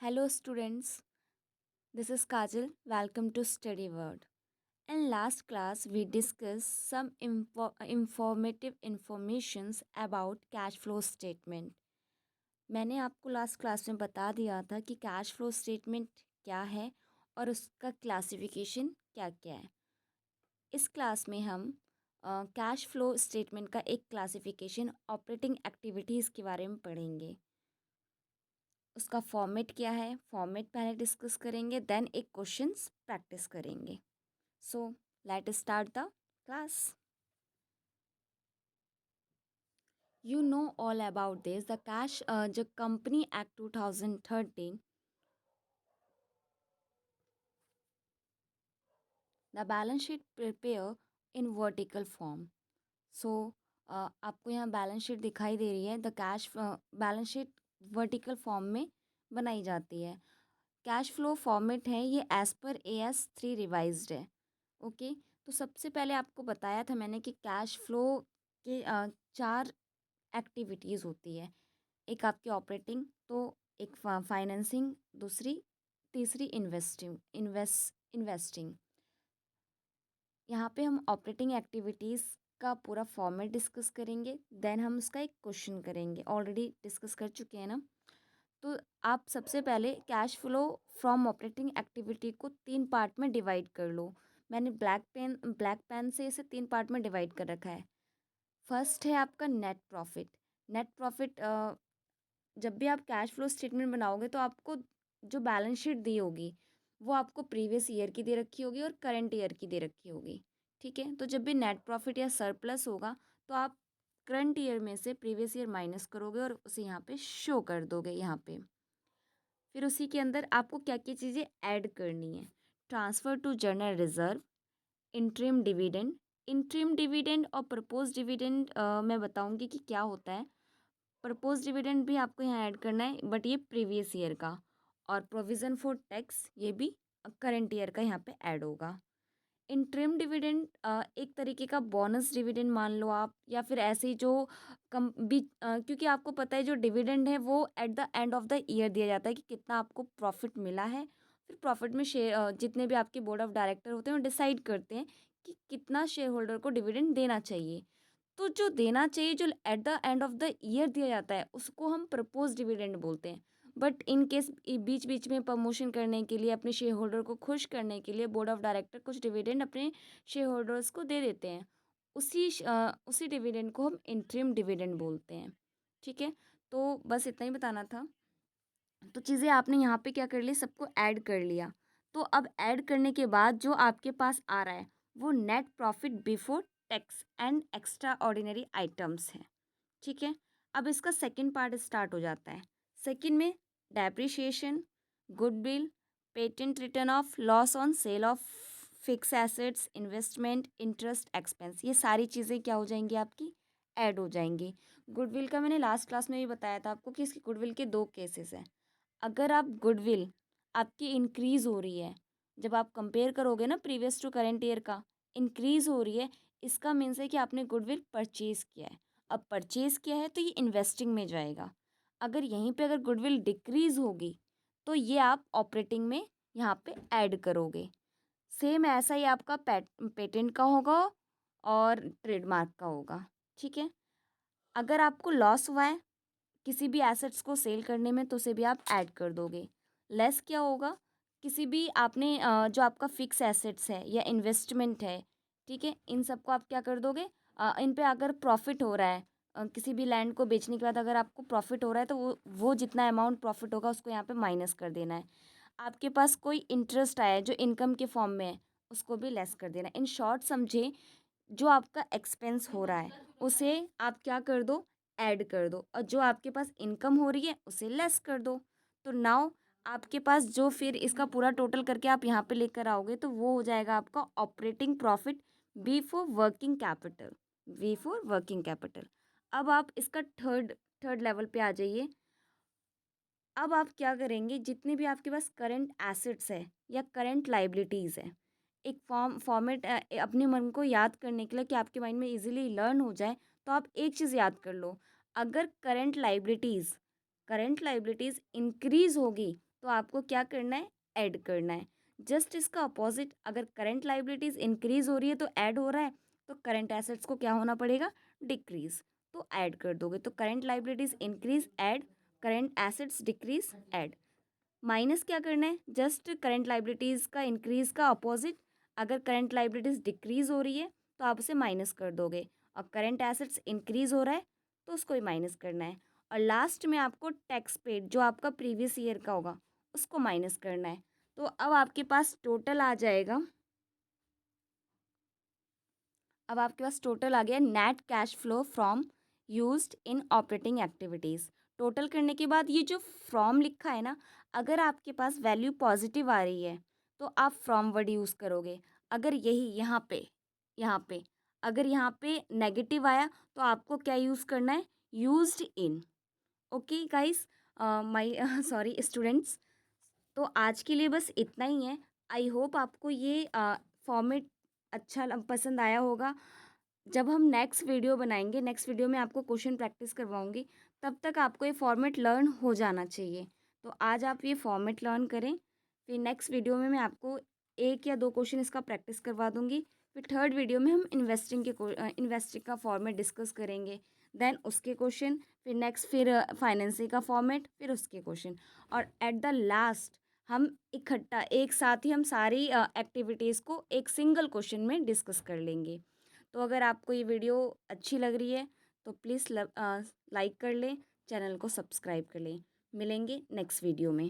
Hello, students. This is Kajal. Welcome to Study World. In last class, we discussed some informative informations about cash flow statement. मैंने आपको last class में बता दिया था कि cash flow statement क्या है और उसका क्लासिफिकेशन क्या क्या है। इस क्लास में हम कैश फ्लो स्टेटमेंट का एक क्लासिफिकेशन ऑपरेटिंग एक्टिविटीज़ के बारे में पढ़ेंगे। उसका फॉर्मेट क्या है, फॉर्मेट पहले डिस्कस करेंगे, देन एक क्वेश्चंस प्रैक्टिस करेंगे। So let start the class. You know all about this the cash जो company act 2013 the balance sheet prepare in vertical form. So आपको यहाँ बैलेंस शीट दिखाई दे रही है। The cash balance sheet vertical form में बनाई जाती है। कैश फ्लो फॉर्मेट है ये एज़ पर AS3 रिवाइज्ड है। ओके तो सबसे पहले आपको बताया था मैंने कि कैश फ्लो के चार एक्टिविटीज़ होती है। एक आपकी ऑपरेटिंग, तो एक फाइनेंसिंग, दूसरी तीसरी इन्वेस्टिंग। यहाँ पे हम ऑपरेटिंग एक्टिविटीज़ का पूरा फॉर्मेट डिस्कस करेंगे, देन हम उसका एक क्वेश्चन करेंगे। ऑलरेडी डिस्कस कर चुके हैं ना। तो आप सबसे पहले cash flow from operating activity को 3 पार्ट में डिवाइड कर लो। मैंने ब्लैक पेन से इसे 3 पार्ट में डिवाइड कर रखा है। फर्स्ट है आपका नेट प्रॉफिट। नेट प्रॉफिट जब भी आप कैश फ्लो स्टेटमेंट बनाओगे तो आपको जो बैलेंस शीट दी होगी वो आपको प्रीवियस ईयर की दे रखी होगी और करंट ईयर की दे रखी होगी। ठीक है, तो जब भी नेट प्रॉफिट या सरप्लस होगा तो आप करंट ईयर में से प्रीवियस ईयर माइनस करोगे और उसे यहाँ पे शो कर दोगे यहाँ पे। फिर उसी के अंदर आपको क्या क्या चीज़ें ऐड करनी है। Transfer to general reserve, interim dividend और प्रपोज डिविडेंड मैं बताऊंगी कि क्या होता है। प्रपोज डिविडेंड भी आपको यहाँ ऐड करना है, बट ये प्रीवियस ईयर का। और प्रोविज़न फॉर टैक्स ये भी करंट ईयर का यहाँ पे ऐड होगा। इंटरिम डिविडेंड एक तरीके का बोनस डिविडेंड मान लो आप, या फिर ऐसे ही जो क्योंकि आपको पता है जो डिविडेंड है वो at the end of the year दिया जाता है कि कितना आपको प्रॉफिट मिला है। फिर प्रॉफिट में शेयर जितने भी आपके बोर्ड ऑफ डायरेक्टर होते हैं वो डिसाइड करते हैं कि कितना शेयर होल्डर को डिविडेंड देना चाहिए। तो जो देना चाहिए, जो at the end of the year दिया जाता है, उसको हम प्रपोज डिविडेंड बोलते हैं। बट इन केस बीच बीच में प्रमोशन करने के लिए, अपने शेयर होल्डर को खुश करने के लिए बोर्ड ऑफ डायरेक्टर कुछ डिविडेंड अपने शेयर होल्डर्स को दे देते हैं। उसी डिविडेंड को हम इंटरिम डिविडेंड बोलते हैं। ठीक है, तो बस इतना ही बताना था। तो चीज़ें आपने यहाँ पे क्या कर ली, सबको ऐड कर लिया। तो अब ऐड करने के बाद जो आपके पास आ रहा है वो net profit before tax and extra ordinary items है। ठीक है, अब इसका सेकंड पार्ट स्टार्ट हो जाता है। सेकंड में depreciation, goodwill, patent return of, loss on sale of fix assets, investment, interest expense, ये सारी चीज़ें क्या हो जाएंगी आपकी, ऐड हो जाएंगी। गुडविल का मैंने लास्ट क्लास में भी बताया था आपको कि इसकी गुडविल के 2 केसेस हैं। अगर आप गुडविल आपकी इंक्रीज़ हो रही है, जब आप कंपेयर करोगे ना प्रीवियस टू करेंट ईयर का, इंक्रीज़ हो रही है, इसका मीन्स है कि आपने गुडविल परचेज़ किया है। अब परचेज़ किया है तो ये इन्वेस्टिंग में जाएगा। अगर यहीं पे अगर गुडविल डिक्रीज़ होगी तो ये आप ऑपरेटिंग में यहाँ पे ऐड करोगे। सेम ऐसा ही आपका पेटेंट का होगा और ट्रेडमार्क का होगा। ठीक है, अगर आपको लॉस हुआ है किसी भी एसेट्स को सेल करने में तो उसे भी आप ऐड कर दोगे। लेस क्या होगा, किसी भी आपने जो आपका फिक्स एसेट्स है या इन्वेस्टमेंट है, ठीक है, इन सबको आप क्या कर दोगे, इन पे अगर प्रॉफिट हो रहा है, किसी भी लैंड को बेचने के बाद अगर आपको प्रॉफिट हो रहा है तो वो जितना अमाउंट प्रॉफिट होगा उसको यहाँ पे माइनस कर देना है। आपके पास कोई इंटरेस्ट आया है जो इनकम के फॉर्म में है, उसको भी लेस कर देना है। इन शॉर्ट समझे, जो आपका एक्सपेंस हो रहा है उसे आप क्या कर दो, ऐड कर दो, और जो आपके पास इनकम हो रही है उसे लेस कर दो। तो नाउ आपके पास जो फिर इसका पूरा टोटल करके आप यहाँ पे लेकर आओगे तो वो हो जाएगा आपका operating profit before working capital, before working capital. अब आप इसका थर्ड थर्ड लेवल पे आ जाइए। अब आप क्या करेंगे, जितने भी आपके पास करंट एसेट्स है या करंट लाइबिलिटीज़ है, एक फॉर्मेट अपने मन को याद करने के लिए कि आपके माइंड में इजीली लर्न हो जाए, तो आप एक चीज़ याद कर लो। अगर करंट लाइबिलिटीज़ इंक्रीज़ होगी तो आपको क्या करना है, ऐड करना है। जस्ट इसका अपोजिट, अगर करंट लाइबिलिटीज़ इंक्रीज़ हो रही है तो ऐड हो रहा है, तो करंट एसेट्स को क्या होना पड़ेगा, डिक्रीज़, तो ऐड कर दोगे। तो current liabilities increase add, current assets decrease add. Minus क्या करना है, जस्ट करंट लाइबिलिटीज़ का इंक्रीज़ का अपोजिट, अगर करंट लाइबिलिटीज़ डिक्रीज़ हो रही है तो आप उसे माइनस कर दोगे, और करंट एसेट्स इंक्रीज़ हो रहा है तो उसको ही माइनस करना है। और लास्ट में आपको टैक्स पेड जो आपका प्रीवियस ईयर का होगा उसको माइनस करना है। तो अब आपके पास टोटल आ जाएगा, अब आपके पास टोटल आ गया net cash flow from used in operating activities. Total करने के बाद ये जो फ्रॉम लिखा है ना, अगर आपके पास वैल्यू पॉजिटिव आ रही है तो आप फ्रॉम वर्ड यूज़ करोगे। अगर यही यहाँ पे अगर यहाँ पे नेगेटिव आया तो आपको क्या यूज़ करना है, used in. Okay guys, my sorry students, तो आज के लिए बस इतना ही है। आई होप आपको ये फॉर्मेट अच्छा पसंद आया होगा। जब हम नेक्स्ट वीडियो बनाएंगे, नेक्स्ट वीडियो में आपको क्वेश्चन प्रैक्टिस करवाऊंगी, तब तक आपको ये फॉर्मेट लर्न हो जाना चाहिए। तो आज आप ये फॉर्मेट लर्न करें, फिर नेक्स्ट वीडियो में मैं आपको 1 या 2 क्वेश्चन इसका प्रैक्टिस करवा दूंगी। फिर थर्ड वीडियो में हम इन्वेस्टिंग का फॉर्मेट डिस्कस करेंगे, देन उसके क्वेश्चन, फिर नेक्स्ट फिर फाइनेंसिंग का फॉर्मेट, फिर उसके क्वेश्चन, और एट द लास्ट हम इकट्ठा एक साथ ही हम सारी एक्टिविटीज़ को एक सिंगल क्वेश्चन में डिस्कस कर लेंगे। तो अगर आपको ये वीडियो अच्छी लग रही है तो प्लीज़ लाइक कर लें, चैनल को सब्सक्राइब कर लें। मिलेंगे नेक्स्ट वीडियो में।